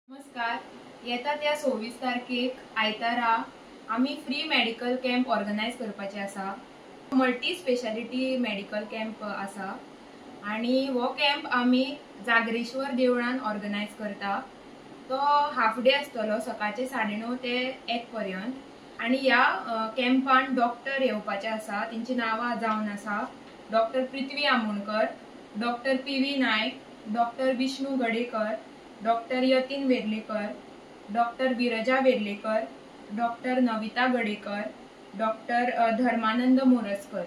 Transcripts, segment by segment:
नमस्कार. येता त्या 26 तारखेक आयतारा आम्ही फ्री मेडिकल कॅम्प ऑर्गनायज करपाचे आसा. मल्टी स्पेशालिटी मेडिकल कॅम्प आसा आणि हो कॅम्प आम्ही जागरेश्वर देवळान ऑर्गनायज करता. तो हाफ डे आसतलो सकाळचे 9:30 ते 1 पर्यंत आणि ह्या कॅम्पान डॉक्टर येवपाचे आसा. तेंची नावां जावन आसा doctor Prithvi Amonkar, doctor P V. Nayak, doctor Vishnu Gadekar, doctor Yatin Verlekar, doctor Viraja Verlekar, doctor Navita Gadekar, doctor Dharmanand Morajkar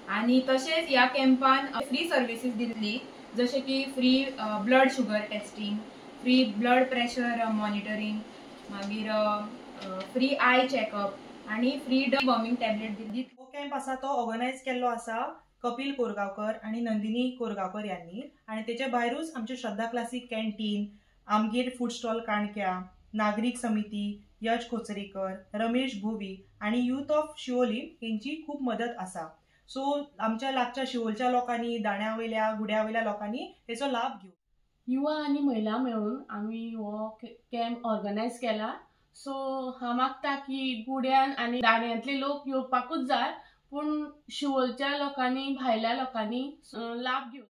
आणि तसेच या कॅम्पान फ्री सर्विसेस दितली, जसे की free blood sugar testing, free blood pressure monitoring, मागीर फ्री आय चेकअप आणि फ्री डिवॉर्मिंग टॅबलेट दितली. हो कॅम्प आसा तो ऑर्गनायज केल्लो आसा कपिल कोरगांवकर आणि नंदिनी कोरगांवकर यांनी आणि तेच्या भायरूच आमचे श्रद्धा क्लासिक कॅन्टीन, आमगेर फूड स्टॉल काणक्या, नागरिक समिती, यश खोचरेकर, रमेश भोवी आणि यूथ ऑफ शिवोली यांची खूप मदत आसा. सो आमच्या लागच्या शिवोलच्या लोकांनी, दाण्यावयल्या गुड्यावयल्या लोकांनी हेचो लाभ घेऊ. युवा आणि महिला मेळून आम्ही हो कॅम्प ऑर्गनायज केला. सो हांव मागता की गुड्यान आणि दाण्यांतले लोक येवपाकूच जाय, पूण शिवोलच्या लोकांनी भायल्या लोकांनी लाभ घेऊ.